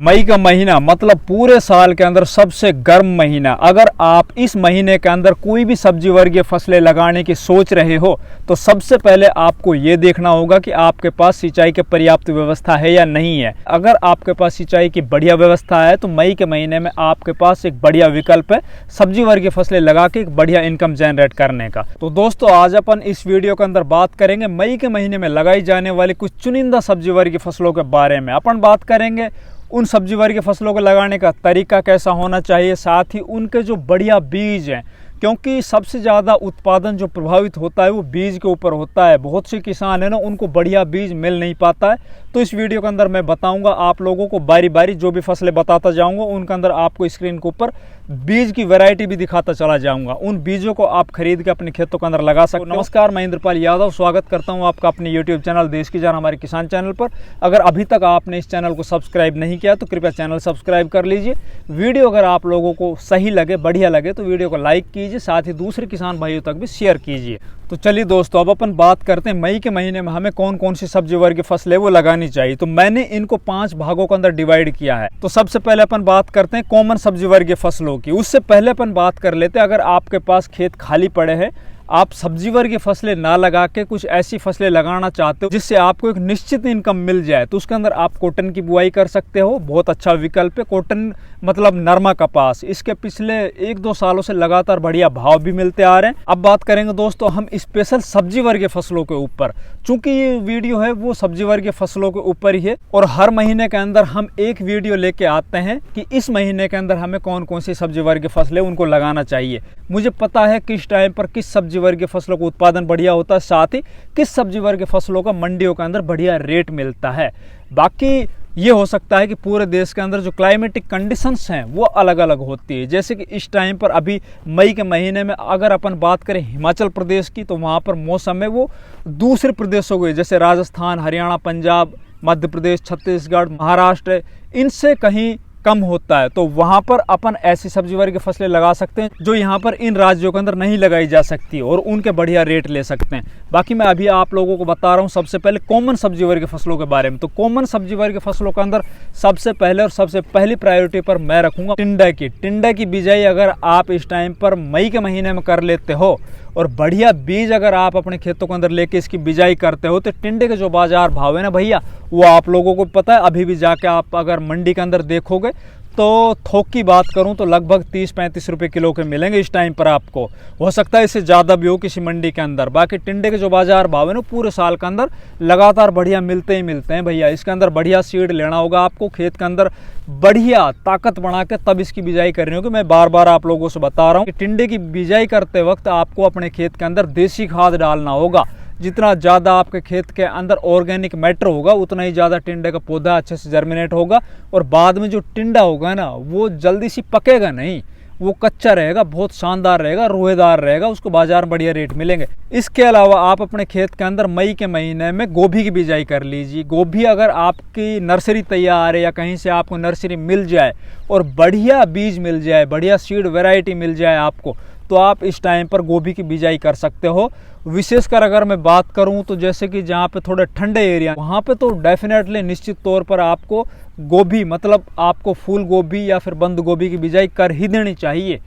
मई का महीना मतलब पूरे साल के अंदर सबसे गर्म महीना। अगर आप इस महीने के अंदर कोई भी सब्जी वर्गीय फसलें लगाने की सोच रहे हो तो सबसे पहले आपको ये देखना होगा कि आपके पास सिंचाई की पर्याप्त व्यवस्था है या नहीं है। अगर आपके पास सिंचाई की बढ़िया व्यवस्था है तो मई के महीने में आपके पास एक बढ़िया विकल्प है सब्जी वर्गीय फसलें लगा के एक बढ़िया इनकम जनरेट करने का। तो दोस्तों आज अपन इस वीडियो के अंदर बात करेंगे मई के महीने में लगाई जाने वाली कुछ चुनिंदा सब्जी वर्गीय फसलों के बारे में। अपन बात करेंगे उन सब्जी वर्गीय फसलों को लगाने का तरीका कैसा होना चाहिए, साथ ही उनके जो बढ़िया बीज हैं, क्योंकि सबसे ज़्यादा उत्पादन जो प्रभावित होता है वो बीज के ऊपर होता है। बहुत से किसान है ना, उनको बढ़िया बीज मिल नहीं पाता है। तो इस वीडियो के अंदर मैं बताऊंगा आप लोगों को बारी बारी जो भी फसलें बताता जाऊंगा उनके अंदर आपको स्क्रीन के ऊपर बीज की वैरायटी भी दिखाता चला जाऊंगा। उन बीजों को आप खरीद के अपने खेतों के अंदर लगा सकते हो। नमस्कार, मैं इंद्रपाल यादव स्वागत करता हूं आपका अपने यूट्यूब चैनल देश की जान हमारे किसान चैनल पर। अगर अभी तक आपने इस चैनल को सब्सक्राइब नहीं किया तो कृपया चैनल सब्सक्राइब कर लीजिए। वीडियो अगर आप लोगों को सही लगे, बढ़िया लगे तो वीडियो को लाइक कीजिए, साथ ही दूसरे किसान भाइयों तक भी शेयर कीजिए। तो चलिए दोस्तों, अब अपन बात करते हैं मई के महीने में हमें कौन कौन सी सब्जी वर्गीय फसलें वो लगानी चाहिए। तो मैंने इनको 5 भागों के अंदर डिवाइड किया है। तो सबसे पहले अपन बात करते हैं कॉमन सब्जी वर्गीय फसलों की। उससे पहले अपन बात कर लेते हैं, अगर आपके पास खेत खाली पड़े हैं, आप सब्जी वर्गीय फसलें ना लगा के कुछ ऐसी फसलें लगाना चाहते हो जिससे आपको एक निश्चित इनकम मिल जाए, तो उसके अंदर आप कॉटन की बुआई कर सकते हो। बहुत अच्छा विकल्प है कॉटन, मतलब नरमा कपास। इसके पिछले 1-2 सालों से लगातार बढ़िया भाव भी मिलते आ रहे हैं। अब बात करेंगे दोस्तों हम स्पेशल सब्जी वर्गीय फसलों के ऊपर। चूंकि ये वीडियो है वो सब्जी वर्गीय फसलों के ऊपर ही है और हर महीने के अंदर हम एक वीडियो लेके आते हैं कि इस महीने के अंदर हमें कौन कौन सी सब्जी वर्गीय फसलें उनको लगाना चाहिए। मुझे पता है किस टाइम पर किस सब्जी वर्गीय फसलों का उत्पादन बढ़िया होता है, साथ ही किस सब्जी वर्गीय फसलों का मंडियों के अंदर बढ़िया रेट मिलता है। बाकी ये हो सकता है कि पूरे देश के अंदर जो क्लाइमेटिक कंडीशंस हैं वो अलग अलग होती है। जैसे कि इस टाइम पर अभी मई के महीने में अगर अपन बात करें हिमाचल प्रदेश की, तो वहाँ पर मौसम है वो दूसरे प्रदेशों के जैसे राजस्थान, हरियाणा, पंजाब, मध्य प्रदेश, छत्तीसगढ़, महाराष्ट्र, इनसे कहीं कम होता है। तो वहाँ पर अपन ऐसी सब्जी वर्गीय फसलें लगा सकते हैं जो यहाँ पर इन राज्यों के अंदर नहीं लगाई जा सकती और उनके बढ़िया रेट ले सकते हैं। बाकी मैं अभी आप लोगों को बता रहा हूँ सबसे पहले कॉमन सब्जी वर्गीय फसलों के बारे में। तो कॉमन सब्जी वर्गीय फसलों के अंदर सबसे पहले और सबसे पहली प्रायोरिटी पर मैं रखूँगा टिंडा की। टिंडा की बिजाई अगर आप इस टाइम पर मई के महीने में कर लेते हो और बढ़िया बीज अगर आप अपने खेतों के अंदर लेके इसकी बिजाई करते हो तो टिंडे के जो बाजार भाव है ना भैया, वो आप लोगों को पता है। अभी भी जाके आप अगर मंडी के अंदर देखोगे तो थोक की बात करूं तो लगभग 30-35 रुपये किलो के मिलेंगे इस टाइम पर आपको। हो सकता है इससे ज़्यादा भी हो किसी मंडी के अंदर। बाकी टिंडे के जो बाजार भाव है ना पूरे साल के अंदर लगातार बढ़िया मिलते ही मिलते हैं भैया। इसके अंदर बढ़िया सीड लेना होगा आपको, खेत के अंदर बढ़िया ताकत बना के तब इसकी बिजाई करनी होगी। मैं बार बार आप लोगों से बता रहा हूँ कि टिंडे की बिजाई करते वक्त आपको अपने खेत के अंदर देसी खाद डालना होगा। जितना ज़्यादा आपके खेत के अंदर ऑर्गेनिक मैटर होगा उतना ही ज़्यादा टिंडे का पौधा अच्छे से जर्मिनेट होगा और बाद में जो टिंडा होगा ना वो जल्दी सी पकेगा नहीं, वो कच्चा रहेगा, बहुत शानदार रहेगा, रोएदार रहेगा, उसको बाजार में बढ़िया रेट मिलेंगे। इसके अलावा आप अपने खेत के अंदर मई के महीने में गोभी की बिजाई कर लीजिए। गोभी अगर आपकी नर्सरी तैयार है या कहीं से आपको नर्सरी मिल जाए और बढ़िया बीज मिल जाए, बढ़िया सीड वैरायटी मिल जाए आपको, तो आप इस टाइम पर गोभी की बिजाई कर सकते हो। विशेषकर अगर मैं बात करूं तो जैसे कि जहाँ पे थोड़े ठंडे एरिया वहाँ पे तो डेफिनेटली निश्चित तौर पर आपको गोभी, मतलब आपको फूल गोभी या फिर बंद गोभी की बिजाई कर ही देनी चाहिए।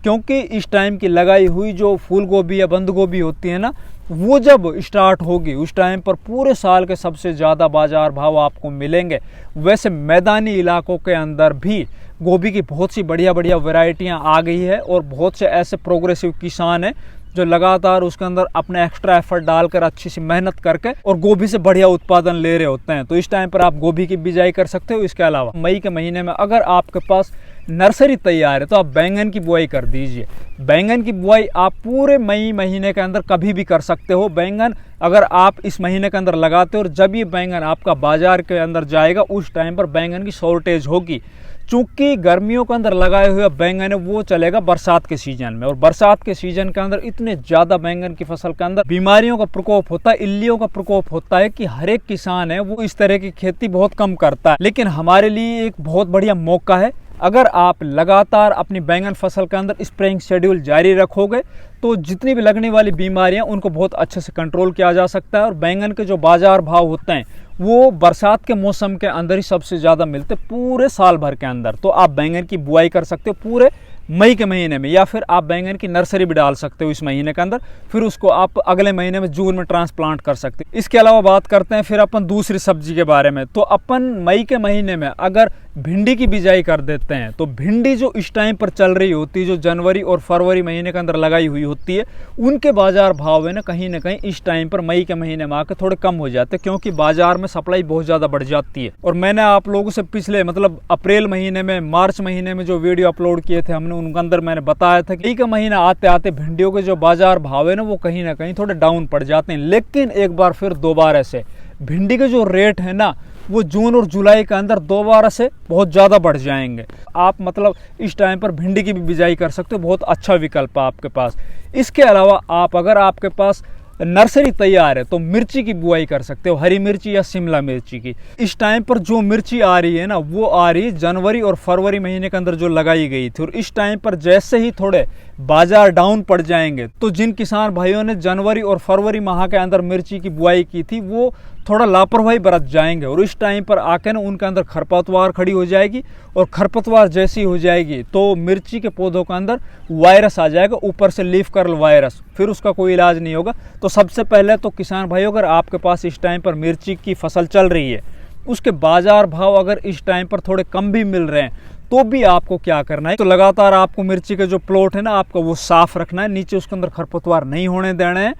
क्योंकि इस टाइम की लगाई हुई जो फूल गोभी या बंद गोभी होती है ना, वो जब स्टार्ट होगी उस टाइम पर पूरे साल के सबसे ज़्यादा बाजार भाव आपको मिलेंगे। वैसे मैदानी इलाकों के अंदर भी गोभी की बहुत सी बढ़िया बढ़िया वैरायटियाँ आ गई है और बहुत से ऐसे प्रोग्रेसिव किसान हैं जो लगातार उसके अंदर अपने एक्स्ट्रा एफर्ट डालकर अच्छी सी मेहनत करके और गोभी से बढ़िया उत्पादन ले रहे होते हैं। तो इस टाइम पर आप गोभी की बिजाई कर सकते हो। इसके अलावा मई के महीने में अगर आपके पास नर्सरी तैयार है तो आप बैंगन की बुआई कर दीजिए। बैंगन की बुआई आप पूरे मई महीने के अंदर कभी भी कर सकते हो। बैंगन अगर आप इस महीने के अंदर लगाते हो और जब ये बैंगन आपका बाजार के अंदर जाएगा उस टाइम पर बैंगन की शॉर्टेज होगी। चूंकि गर्मियों के अंदर लगाए हुए बैंगन है वो चलेगा बरसात के सीजन में, और बरसात के सीजन के अंदर इतने ज़्यादा बैंगन की फसल के अंदर बीमारियों का प्रकोप होता है, इल्लियों का प्रकोप होता है कि हर एक किसान है वो इस तरह की खेती बहुत कम करता है। लेकिन हमारे लिए एक बहुत बढ़िया मौका है। अगर आप लगातार अपनी बैंगन फसल के अंदर स्प्रेइंग शेड्यूल जारी रखोगे तो जितनी भी लगने वाली बीमारियां उनको बहुत अच्छे से कंट्रोल किया जा सकता है। और बैंगन के जो बाजार भाव होते हैं वो बरसात के मौसम के अंदर ही सबसे ज़्यादा मिलते पूरे साल भर के अंदर। तो आप बैंगन की बुआई कर सकते हो पूरे मई के महीने में, या फिर आप बैंगन की नर्सरी भी डाल सकते हो इस महीने के अंदर, फिर उसको आप अगले महीने में जून में ट्रांसप्लांट कर सकते हो। इसके अलावा बात करते हैं फिर अपन दूसरी सब्जी के बारे में। तो अपन मई के महीने में अगर भिंडी की बिजाई कर देते हैं तो भिंडी जो इस टाइम पर चल रही होती है, जो जनवरी और फरवरी महीने के अंदर लगाई हुई होती है, उनके बाजार भाव है ना कहीं इस टाइम पर मई के महीने में आकर थोड़े कम हो जाते हैं, क्योंकि बाजार में सप्लाई बहुत ज़्यादा बढ़ जाती है। और मैंने आप लोगों से पिछले मतलब अप्रैल महीने में, मार्च महीने में जो वीडियो अपलोड किए थे हमने, उनके अंदर मैंने बताया था कि मई का महीना आते आते भिंडियों के जो बाजार भाव है ना वो कहीं ना कहीं थोड़े डाउन पड़ जाते हैं। लेकिन एक बार फिर दोबारा से भिंडी के जो रेट है ना वो जून और जुलाई के अंदर दोबारा से बहुत ज़्यादा बढ़ जाएंगे। आप मतलब इस टाइम पर भिंडी की भी बिजाई कर सकते हो, बहुत अच्छा विकल्प है आपके पास। इसके अलावा आप अगर आपके पास नर्सरी तैयार है तो मिर्ची की बुआई कर सकते हो, हरी मिर्ची या शिमला मिर्ची की। इस टाइम पर जो मिर्ची आ रही है ना वो आ रही है जनवरी और फरवरी महीने के अंदर जो लगाई गई थी। और इस टाइम पर जैसे ही थोड़े बाजार डाउन पड़ जाएंगे तो जिन किसान भाइयों ने जनवरी और फरवरी माह के अंदर मिर्ची की बुआई की थी वो थोड़ा लापरवाही बरत जाएंगे, और इस टाइम पर आके ना उनके अंदर खरपतवार खड़ी हो जाएगी। और खरपतवार जैसी हो जाएगी तो मिर्ची के पौधों के अंदर वायरस आ जाएगा, ऊपर से लीफ कर्ल वायरस, फिर उसका कोई इलाज नहीं होगा। तो सबसे पहले तो किसान भाइयों, अगर आपके पास इस टाइम पर मिर्ची की फसल चल रही है, उसके बाजार भाव अगर इस टाइम पर थोड़े कम भी मिल रहे हैं तो भी आपको क्या करना है, तो लगातार आपको मिर्ची के जो प्लॉट है ना आपका वो साफ रखना है, नीचे उसके अंदर खरपतवार नहीं होने देना है।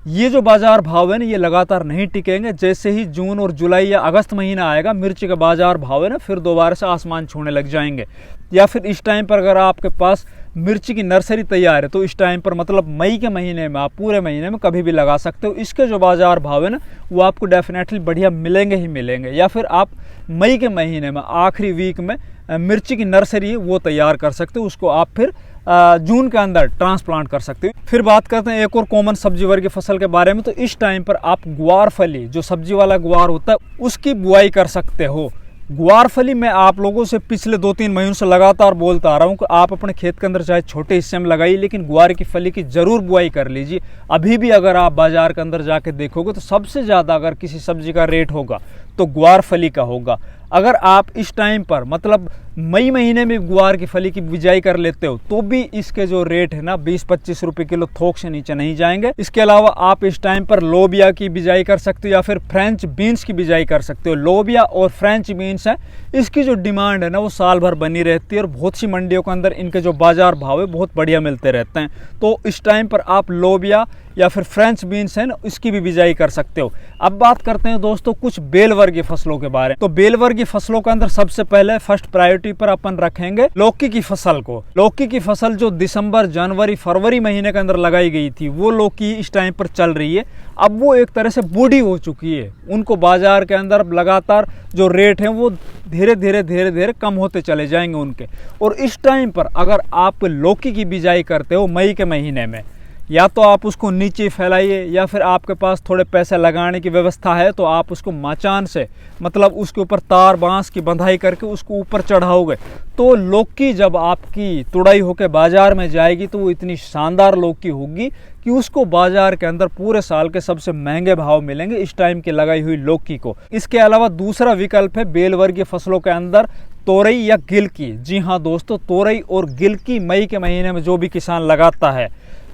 ये जो बाजार भाव है ना ये लगातार नहीं टिकेंगे। जैसे ही जून और जुलाई या अगस्त महीना आएगा मिर्ची का बाजार भाव है ना फिर दोबारा से आसमान छूने लग जाएंगे। या फिर इस टाइम पर अगर आपके पास मिर्ची की नर्सरी तैयार है तो इस टाइम पर मतलब मई के महीने में आप पूरे महीने में कभी भी लगा सकते हो। इसके जो बाजार भाव है ना वो आपको डेफिनेटली बढ़िया मिलेंगे ही मिलेंगे। या फिर आप मई के महीने में आखिरी वीक में मिर्ची की नर्सरी है वो तैयार कर सकते हो, उसको आप फिर जून के अंदर ट्रांसप्लांट कर सकते हो। फिर बात करते हैं एक और कॉमन सब्जी वर्गीय फसल के बारे में। तो इस टाइम पर आप ग्वार फली, जो सब्जी वाला ग्वार होता है, उसकी बुआई कर सकते हो। ग्वार फली मैं आप लोगों से पिछले 2-3 महीनों से लगातार बोलता आ रहा हूँ कि आप अपने खेत के अंदर चाहे छोटे हिस्से में लगाइए लेकिन ग्वार की फली की जरूर बुआई कर लीजिए। अभी भी अगर आप बाजार के अंदर जाके देखोगे तो सबसे ज़्यादा अगर किसी सब्जी का रेट होगा तो ग्वार फली का होगा। अगर आप इस टाइम पर मतलब मई महीने में ग्वार की फली की बिजाई कर लेते हो तो भी इसके जो रेट है ना 20-25 रुपये किलो थोक से नीचे नहीं जाएंगे। इसके अलावा आप इस टाइम पर लोबिया की बिजाई कर सकते हो या फिर फ्रेंच बीन्स की बिजाई कर सकते हो। लोबिया और फ्रेंच बीन्स है, इसकी जो डिमांड है ना वो साल भर बनी रहती है और बहुत सी मंडियों के अंदर इनके जो बाजार भाव है बहुत बढ़िया मिलते रहते हैं। तो इस टाइम पर आप लोबिया या फिर फ्रेंच बीन्स है ना इसकी भी बिजाई कर सकते हो। अब बात करते हैं दोस्तों कुछ बेल वर्गीय फसलों के बारे में। तो बेल वर्गीय फसलों के अंदर सबसे पहले फर्स्ट प्रायोरिटी पर अपन रखेंगे लौकी की फसल को। लौकी की फसल जो दिसंबर, जनवरी, फरवरी महीने के अंदर लगाई गई थी वो लौकी इस टाइम पर चल रही है। अब वो एक तरह से बूढ़ी हो चुकी है, उनको बाजार के अंदर लगातार जो रेट है वो धीरे धीरे कम होते चले जाएंगे उनके। और इस टाइम पर अगर आप लौकी की बिजाई करते हो मई के महीने में, या तो आप उसको नीचे फैलाइए या फिर आपके पास थोड़े पैसे लगाने की व्यवस्था है तो आप उसको माचान से मतलब उसके ऊपर तार बांस की बंधाई करके उसको ऊपर चढ़ाओगे तो लौकी जब आपकी तुड़ाई होकर बाजार में जाएगी तो वो इतनी शानदार लौकी होगी कि उसको बाजार के अंदर पूरे साल के सबसे महंगे भाव मिलेंगे इस टाइम की लगाई हुई लौकी को। इसके अलावा दूसरा विकल्प है बेल वर्गीय फसलों के अंदर तोरई या गिलकी। जी हाँ दोस्तों, तोरई और गिलकी मई के महीने में जो भी किसान लगाता है,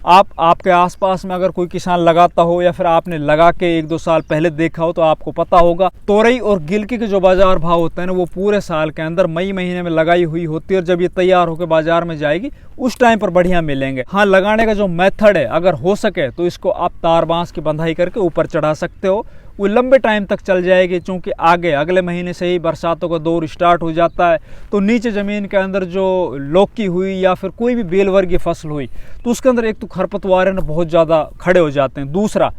आपके आसपास में अगर कोई किसान लगाता हो या फिर आपने लगा के 1-2 साल पहले देखा हो तो आपको पता होगा तोरई और गिलकी के जो बाजार भाव होते हैं ना वो पूरे साल के अंदर मई महीने में लगाई हुई होती है और जब ये तैयार होकर बाजार में जाएगी उस टाइम पर बढ़िया मिलेंगे। हाँ, लगाने का जो मेथड है अगर हो सके तो इसको आप तार बांस की बंधाई करके ऊपर चढ़ा सकते हो, वो लंबे टाइम तक चल जाएगी। चूँकि आगे अगले महीने से ही बरसातों का दौर स्टार्ट हो जाता है तो नीचे ज़मीन के अंदर जो लौकी हुई या फिर कोई भी बेल वर्गीय फसल हुई तो उसके अंदर एक तो खरपतवार है ना बहुत ज़्यादा खड़े हो जाते हैं, दूसरा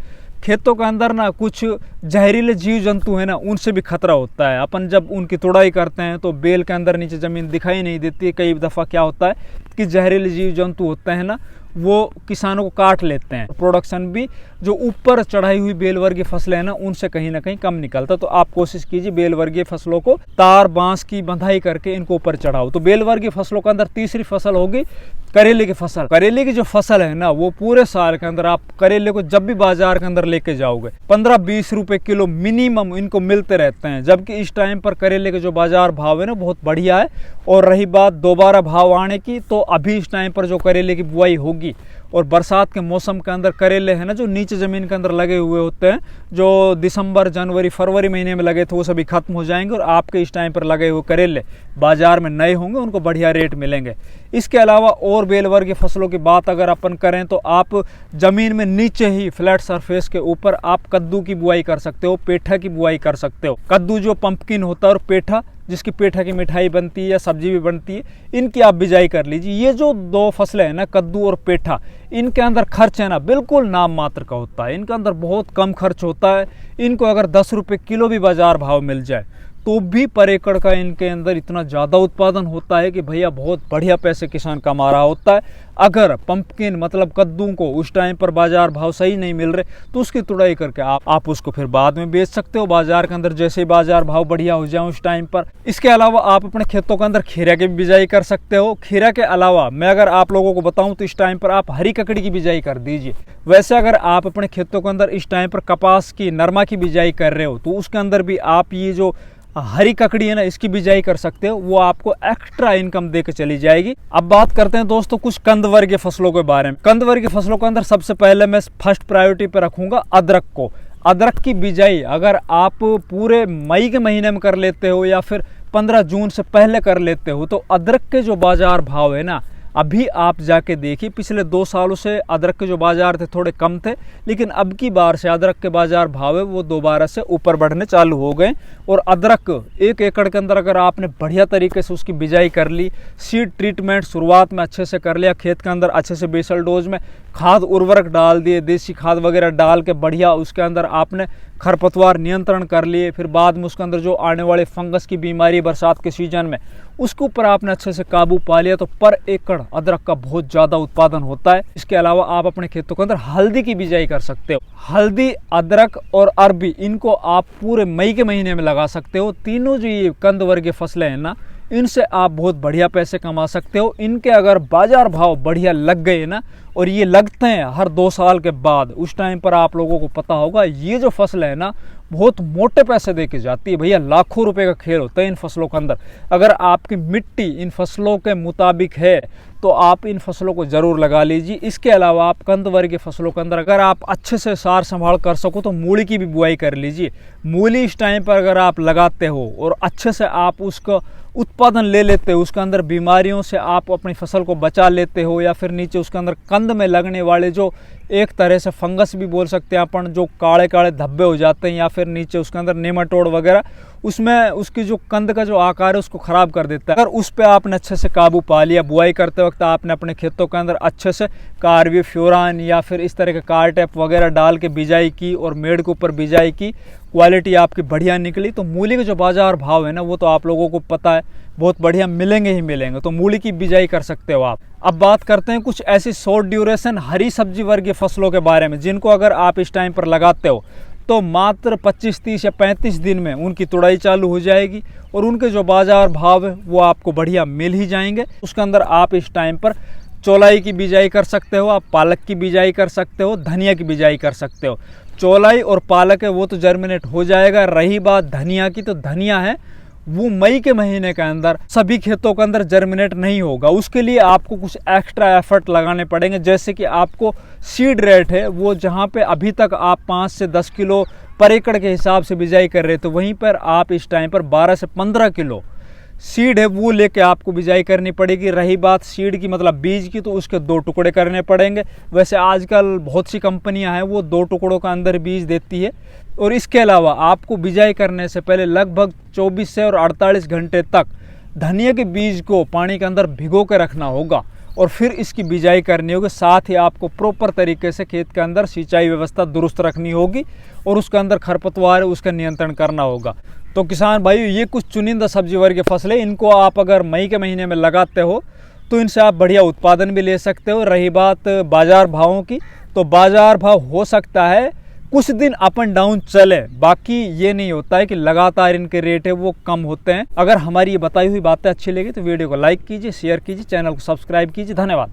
खेतों के अंदर ना कुछ जहरीले जीव जंतु है ना उनसे भी खतरा होता है। अपन जब उनकी तुड़ाई करते हैं तो बेल के अंदर नीचे ज़मीन दिखाई नहीं देती है। कई दफ़ा क्या होता है कि जहरीले जीव जंतु होते हैं ना वो किसानों को काट लेते हैं। प्रोडक्शन भी जो ऊपर चढ़ाई हुई बेल वर्गीय फसलें हैं ना, उनसे कहीं ना कहीं कम निकलता। तो आप कोशिश कीजिए बेल वर्गीय फसलों को तार बांस की बंधाई करके इनको ऊपर चढ़ाओ। तो बेल वर्गीय फसलों के अंदर तीसरी फसल होगी करेले की फसल। करेले की जो फसल है ना, वो पूरे साल के अंदर आप करेले को जब भी बाजार के अंदर लेके जाओगे 15-20 रुपए किलो मिनिमम इनको मिलते रहते हैं। जबकि इस टाइम पर करेले के जो बाजार भाव है ना, बहुत बढ़िया है। और रही बात दोबारा भाव आने की, तो अभी इस टाइम पर जो करेले की बुआई होगी और बरसात के मौसम के अंदर करेले हैं ना, जो नीचे ज़मीन के अंदर लगे हुए होते हैं, जो दिसंबर जनवरी फरवरी महीने में लगे थे, वो सभी खत्म हो जाएंगे और आपके इस टाइम पर लगे हुए करेले बाजार में नए होंगे, उनको बढ़िया रेट मिलेंगे। इसके अलावा और बेल वर्गीय फसलों की बात अगर अपन करें तो आप ज़मीन में नीचे ही फ्लैट सरफेस के ऊपर आप कद्दू की बुआई कर सकते हो, पेठा की बुआई कर सकते हो। कद्दू जो पंपकिन होता है और पेठा जिसकी पेठा की मिठाई बनती है या सब्जी भी बनती है, इनकी आप बिजाई कर लीजिए। ये जो दो फसलें हैं ना, कद्दू और पेठा, इनके अंदर खर्च है ना बिल्कुल नाम मात्र का होता है। इनके अंदर बहुत कम खर्च होता है। इनको अगर 10 रुपये किलो भी बाजार भाव मिल जाए तो भी पर एकड़ का इनके अंदर इतना ज़्यादा उत्पादन होता है कि भैया बहुत बढ़िया पैसे किसान कमा रहा होता है। अगर पंपकिन मतलब कद्दू को उस टाइम पर बाजार भाव सही नहीं मिल रहे तो उसकी तुड़ाई करके आप उसको फिर बाद में बेच सकते हो बाजार के अंदर, जैसे ही बाजार भाव बढ़िया हो जाए उस टाइम पर। इसके अलावा आप अपने खेतों के अंदर खीरा की भी बिजाई कर सकते हो। खीरा के अलावा मैं अगर आप लोगों को बताऊं तो इस टाइम पर आप हरी ककड़ी की बिजाई कर दीजिए। वैसे अगर आप अपने खेतों के अंदर इस टाइम पर कपास की नरमा की बिजाई कर रहे हो तो उसके अंदर भी आप ये जो हरी ककड़ी है ना, इसकी बिजाई कर सकते हो। वो आपको एक्स्ट्रा इनकम देके चली जाएगी। अब बात करते हैं दोस्तों कुछ कंद वर्गीय फसलों के बारे में। कंद वर्गीय फसलों के अंदर सबसे पहले मैं फर्स्ट प्रायोरिटी पे रखूंगा अदरक को। अदरक की बिजाई अगर आप पूरे मई के महीने में कर लेते हो या फिर 15 जून से पहले कर लेते हो तो अदरक के जो बाजार भाव है ना, अभी आप जाके देखिए पिछले 2 सालों से अदरक के जो बाजार थे थोड़े कम थे, लेकिन अब की बार से अदरक के बाजार भाव है वो दोबारा से ऊपर बढ़ने चालू हो गए। और अदरक 1 एकड़ के अंदर अगर आपने बढ़िया तरीके से उसकी बिजाई कर ली, सीड ट्रीटमेंट शुरुआत में अच्छे से कर लिया, खेत के अंदर अच्छे से बेसल डोज में खाद उर्वरक डाल दिए, देसी खाद वगैरह डाल के बढ़िया उसके अंदर आपने खरपतवार नियंत्रण कर लिए, फिर बाद में उसके अंदर जो आने वाले फंगस की बीमारी बरसात के सीजन में उसके ऊपर आपने अच्छे से काबू पा लिया तो पर एकड़ अदरक का बहुत ज़्यादा उत्पादन होता है। इसके अलावा आप अपने खेतों के अंदर हल्दी की बिजाई कर सकते हो। हल्दी, अदरक और अरबी, इनको आप पूरे मई के महीने में लगा सकते हो। तीनों जो ये कंद वर्गीय फसलें हैं ना, इनसे आप बहुत बढ़िया पैसे कमा सकते हो। इनके अगर बाजार भाव बढ़िया लग गए ना, और ये लगते हैं हर 2 साल के बाद, उस टाइम पर आप लोगों को पता होगा ये जो फसल है ना बहुत मोटे पैसे दे के जाती है भैया। लाखों रुपए का खेल होता है इन फसलों के अंदर। अगर आपकी मिट्टी इन फसलों के मुताबिक है तो आप इन फसलों को जरूर लगा लीजिए। इसके अलावा आप कंद वर्गीय फसलों के अंदर अगर आप अच्छे से सार संभाल कर सको तो मूली की भी बुआई कर लीजिए। मूली इस टाइम पर अगर आप लगाते हो और अच्छे से आप उसका उत्पादन ले लेते हो, उसके अंदर बीमारियों से आप अपनी फसल को बचा लेते हो, या फिर नीचे उसके अंदर कंद में लगने वाले जो एक तरह से फंगस भी बोल सकते हैं अपन, जो काले काले धब्बे हो जाते हैं, या फिर नीचे उसके अंदर नेमाटोड वगैरह, उसमें उसकी जो कंद का जो आकार है उसको ख़राब कर देता है। अगर उस पर आपने अच्छे से काबू पा लिया, बुआई करते वक्त आपने अपने खेतों के अंदर अच्छे से कार्बोफ्यूरान या फिर इस तरह के कार्टेप वगैरह डाल के बिजाई की और मेड़ के ऊपर बिजाई की, क्वालिटी आपकी बढ़िया निकली, तो मूली के जो बाजार भाव है ना वो तो आप लोगों को पता है बहुत बढ़िया मिलेंगे ही मिलेंगे। तो मूली की बिजाई कर सकते हो आप। अब बात करते हैं कुछ ऐसी शॉर्ट ड्यूरेशन हरी सब्जी वर्गीय फसलों के बारे में, जिनको अगर आप इस टाइम पर लगाते हो तो मात्र 25, 30 या 35 दिन में उनकी तुड़ाई चालू हो जाएगी और उनके जो बाजार भाव है वो आपको बढ़िया मिल ही जाएंगे। उसके अंदर आप इस टाइम पर चौलाई की बिजाई कर सकते हो, आप पालक की बिजाई कर सकते हो, धनिया की बिजाई कर सकते हो। चौलाई और पालक है वो तो जर्मिनेट हो जाएगा। रही बात धनिया की, तो धनिया है वो मई के महीने के अंदर सभी खेतों के अंदर जर्मिनेट नहीं होगा। उसके लिए आपको कुछ एक्स्ट्रा एफर्ट लगाने पड़ेंगे, जैसे कि आपको सीड रेट है वो जहाँ पे अभी तक आप 5 से 10 किलो पर एकड़ के हिसाब से बिजाई कर रहे थे, वहीं पर आप इस टाइम पर 12 से 15 किलो सीड है वो लेके आपको बिजाई करनी पड़ेगी। रही बात सीड की मतलब बीज की, तो उसके 2 टुकड़े करने पड़ेंगे। वैसे आजकल बहुत सी कंपनियां हैं वो 2 टुकड़ों का अंदर बीज देती है। और इसके अलावा आपको बिजाई करने से पहले लगभग 24 से और 48 घंटे तक धनिया के बीज को पानी के अंदर भिगो के रखना होगा और फिर इसकी बिजाई करनी होगी। साथ ही आपको प्रॉपर तरीके से खेत के अंदर सिंचाई व्यवस्था दुरुस्त रखनी होगी और उसके अंदर खरपतवार उसका नियंत्रण करना होगा। तो किसान भाइयों, ये कुछ चुनिंदा सब्जी वर्गीय फसलें, इनको आप अगर मई के महीने में लगाते हो तो इनसे आप बढ़िया उत्पादन भी ले सकते हो। रही बात बाज़ार भावों की, तो बाज़ार भाव हो सकता है कुछ दिन अप एंड डाउन चले, बाकी ये नहीं होता है कि लगातार इनके रेट है वो कम होते हैं। अगर हमारी ये बताई हुई बातें अच्छी लगी तो वीडियो को लाइक कीजिए, शेयर कीजिए, चैनल को सब्सक्राइब कीजिए। धन्यवाद।